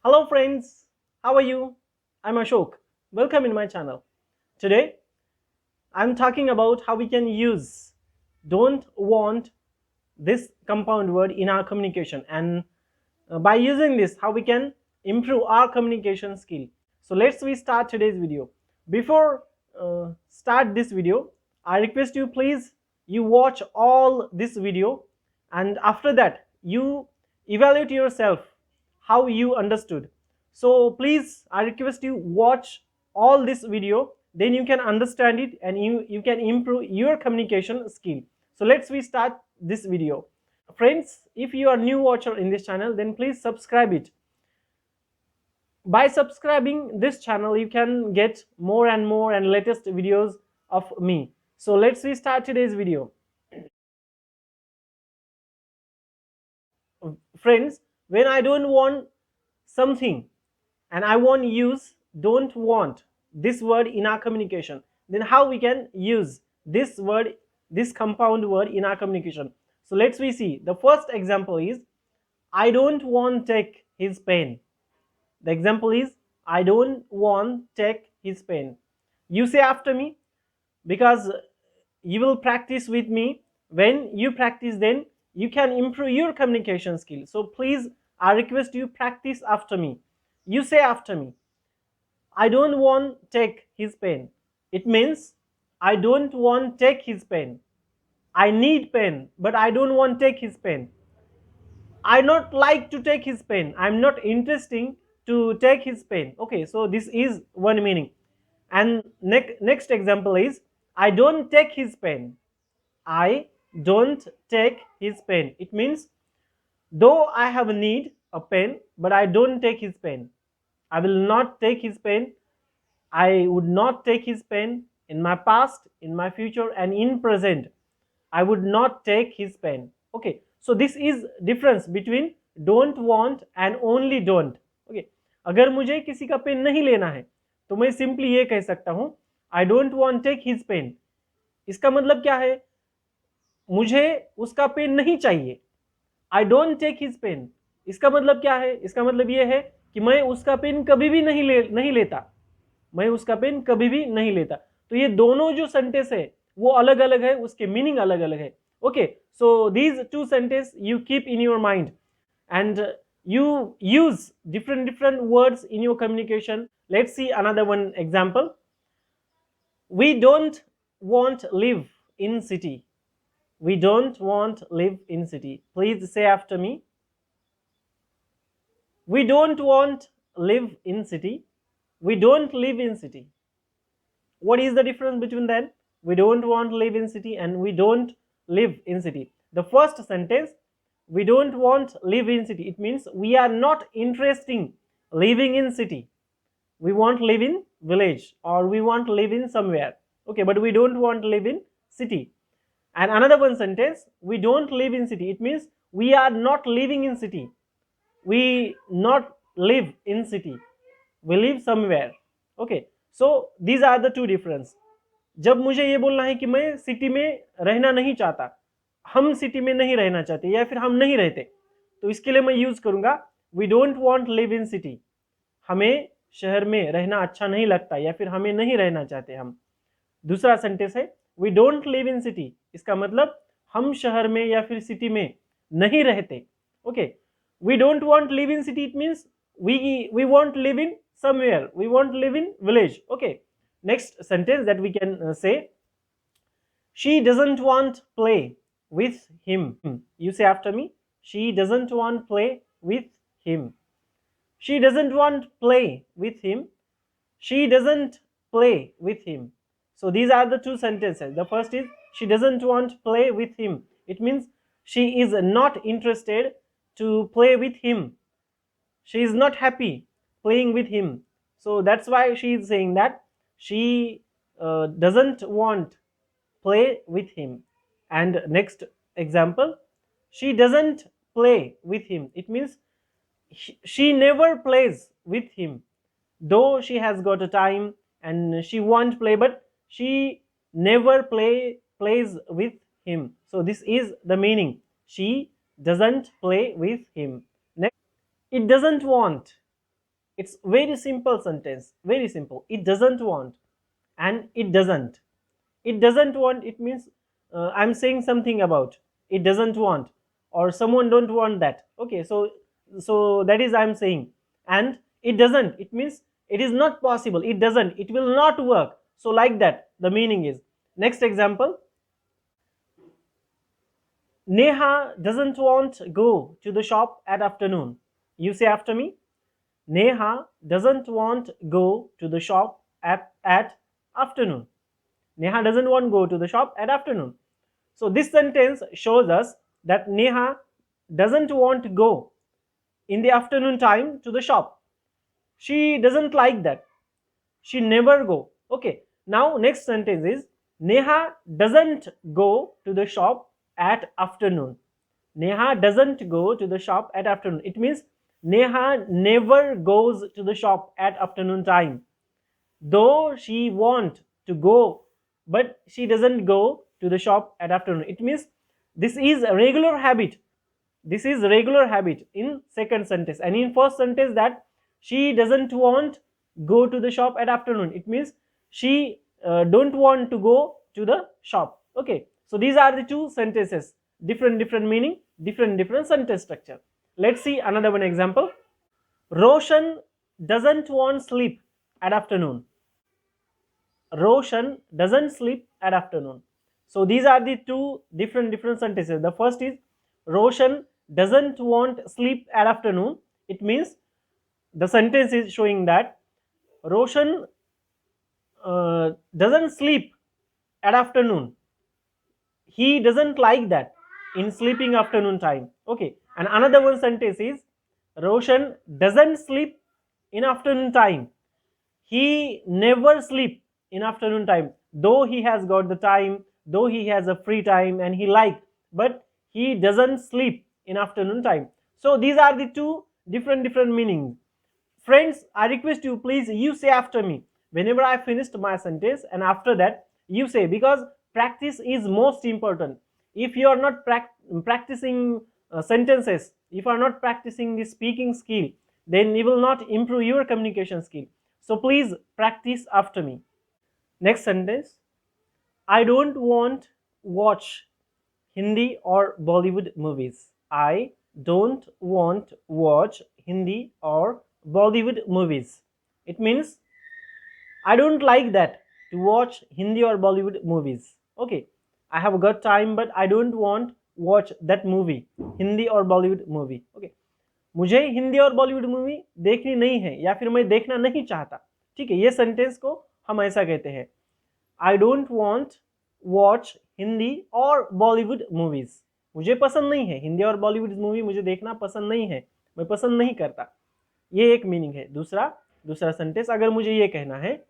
Hello friends, how are you? I'm Ashok. Welcome in my channel. Today I'm talking about how we can use don't want this compound word in our communication, and by using this how we can improve our communication skill. So let's we start today's video. Before start this video, I request you please you watch all this video, and after that you evaluate yourself how you understood. So please I request you watch all this video, then you can understand it and you can improve your communication skill. So let's we start this video. Friends, if you are new watcher in this channel, then please subscribe it. By subscribing this channel you can get more and more and latest videos of me. So let's we start today's video. Friends, when I don't want something and I want to use don't want this word in our communication, then how we can use this word, this compound word in our communication. So let's we see. The first example is I don't want take his pen. The example is I don't want take his pen. You say after me, because you will practice with me. When you practice, then you can improve your communication skill. So please I request you practice after me. You say after me, I don't want take his pen. It means I don't want take his pen. I need pen, but I don't want take his pen. I not like to take his pen. I'm not interesting to take his pen. Okay, so this is one meaning. And next example is I don't take his pen. I don't take his pen. It means though I have a need a pen, but I don't take his pen. I will not take his pen. I would not take his pen in my past, in my future, and in present. I would not take his pen. Okay, so this is difference between don't want and only don't. Okay, अगर मुझे किसी का pen नहीं लेना है तो मैं simply ये कह सकता हूं I don't want take his pen. इसका मतलब क्या है? मुझे उसका पेन नहीं चाहिए. I don't take his pen. इसका मतलब क्या है? इसका मतलब ये है कि मैं उसका पेन कभी भी नहीं लेता. मैं उसका पेन कभी भी नहीं लेता. तो ये दोनों जो सेंटेंस है वो अलग अलग है, उसके मीनिंग अलग अलग है. Okay, so these two sentence you keep in your mind and you use different words in your communication. Let's see another one example. We don't want live in city. We don't want live in city. Please say after me. We don't want live in city. We don't live in city. What is the difference between them? We don't want to live in city and we don't live in city. The first sentence, we don't want live in city, it means we are not interested living in city. We want live in village or we want live in somewhere. Okay, but we don't want live in city. And another one sentence, we don't live in city, it means we are not living in city. We not live in city. We live somewhere. Okay, so these are the two difference. जब मुझे ये बोलना है कि मैं city में रहना नहीं चाहता, हम सिटी में नहीं रहना चाहते या फिर हम नहीं रहते, तो इसके लिए मैं यूज करूंगा we don't want live in city. हमें शहर में रहना अच्छा नहीं लगता या फिर हमें नहीं रहना चाहते हम. दूसरा सेंटेंस है we don't live in city. इसका मतलब हम शहर में या फिर सिटी में नहीं रहते. Okay, we don't want live in city, it means we want live in somewhere, we want live in village. Okay, next sentence that we can say, she doesn't want play with him. You say after me, she doesn't want play with him. She doesn't want play with him. She doesn't play with him. So these are the two sentences. The first is she doesn't want play with him. It means she is not interested to play with him. She is not happy playing with him. So that's why she is saying that she doesn't want play with him. And next example, she doesn't play with him, it means she never plays with him. Though she has got a time and she won't play, but she never plays with him. So this is the meaning, she doesn't play with him. Next, it doesn't want. It's very simple sentence, very simple. It doesn't want, and it doesn't. It doesn't want, it means I'm saying something about it doesn't want, or someone don't want that. Okay, so that is I'm saying. And it doesn't, it means it is not possible, it doesn't, it will not work. So like that the meaning is. Next example, Neha doesn't want go to the shop at afternoon. You say after me. Neha doesn't want go to the shop at afternoon. Neha doesn't want go to the shop at afternoon. So this sentence shows us that Neha doesn't want to go in the afternoon time to the shop. She doesn't like that. She never go. Okay. Now next sentence is Neha doesn't go to the shop at afternoon. Neha doesn't go to the shop at afternoon. It means Neha never goes to the shop at afternoon time. Though she want to go, but she doesn't go to the shop at afternoon. It means this is a regular habit. This is regular habit in second sentence. And in first sentence, that she doesn't want go to the shop at afternoon, it means she don't want to go to the shop. Okay, so these are the two sentences, different meaning, different sentence structure. Let's see another one example. Roshan doesn't want sleep at afternoon. Roshan doesn't sleep at afternoon. So these are the two different sentences. The first is Roshan doesn't want sleep at afternoon. It means the sentence is showing that Roshan doesn't sleep at afternoon. He doesn't like that in sleeping afternoon time. Okay, and another one sentence is Roshan doesn't sleep in afternoon time. He never sleep in afternoon time, though he has got the time, though he has a free time and he like, but he doesn't sleep in afternoon time. So these are the two different meanings. Friends, I request you, please you say after me whenever I finished my sentence, and after that you say, because practice is most important. If you are not practicing sentences, if you are not practicing the speaking skill, then you will not improve your communication skill. So please practice after me. Next sentence, I don't want watch Hindi or Bollywood movies. I don't want watch Hindi or Bollywood movies. It means I don't like that to watch Hindi or Bollywood movies. Okay, I have got time but I don't want watch that movie, Hindi or Bollywood movie. Okay, मुझे हिंदी और Bollywood movie देखनी नहीं है या फिर मैं देखना नहीं चाहता. ठीक है, ये सेंटेंस को हम ऐसा कहते हैं, I don't want watch Hindi और बॉलीवुड मूवीज. मुझे पसंद नहीं है हिंदी और बॉलीवुड मूवी, मुझे देखना पसंद नहीं है, मैं पसंद नहीं करता. ये एक मीनिंग है. दूसरा सेंटेंस, अगर मुझे ये कहना है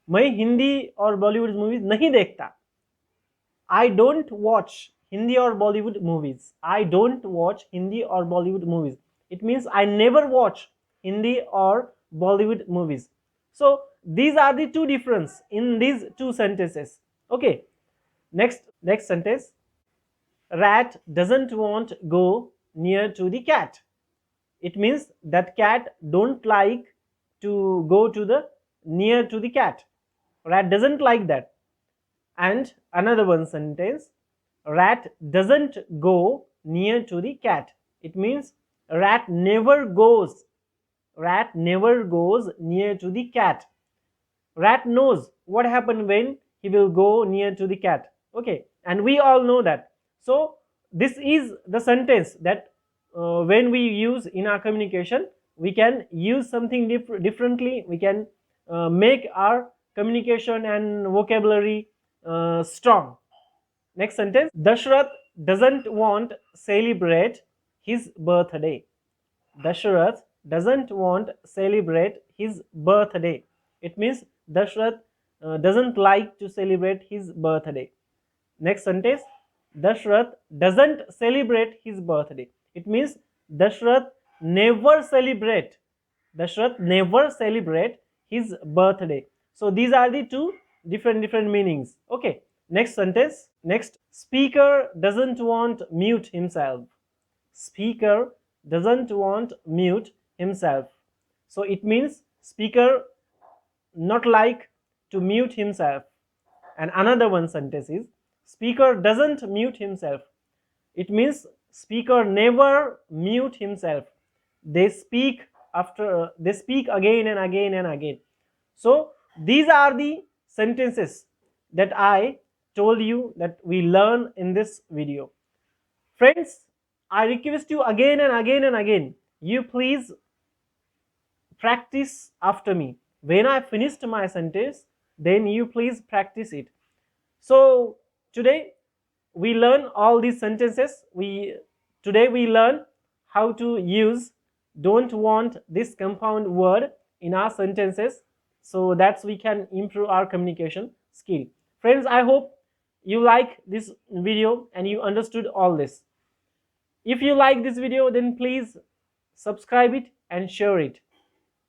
मैं हिंदी और बॉलीवुड मूवीज नहीं देखता, I don't watch Hindi or Bollywood movies. I don't watch Hindi or Bollywood movies. It means I never watch Hindi or Bollywood movies. So these are the two difference in these two sentences. Okay. Next sentence. Rat doesn't want go near to the cat. It means that cat don't like to go to the near to the cat. Rat doesn't like that. And another one sentence. Rat doesn't go near to the cat. It means rat never goes near to the cat. Rat knows what happened when he will go near to the cat. Okay, and we all know that. So this is the sentence that when we use in our communication, we can use something differently. We can make our communication and vocabulary strong. Next sentence, Dashrath doesn't want celebrate his birthday. Dashrath doesn't want celebrate his birthday. It means Dashrath doesn't like to celebrate his birthday. Next sentence, Dashrath doesn't celebrate his birthday. It means Dashrath never celebrate his birthday. So these are the two different meanings. Okay. Next sentence. Next, speaker doesn't want mute himself. Speaker doesn't want mute himself. So it means speaker not like to mute himself. And another one sentence is speaker doesn't mute himself. It means speaker never mute himself. They speak they speak again and again and again. So these are the sentences that I told you that we learn in this video. Friends, I request you again and again and again, you please practice after me. When I finished my sentence, then you please practice it. So today we learn all these sentences. Today we learn how to use don't want this compound word in our sentences, so that we can improve our communication skill. Friends, I hope you like this video and you understood all this. If you like this video, then please subscribe it and share it.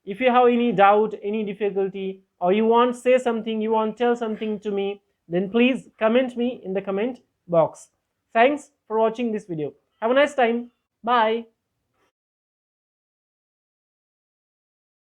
If you have any doubt, any difficulty, or you want to say something, you want to tell something to me, then please comment me in the comment box. Thanks for watching this video. Have a nice time. Bye.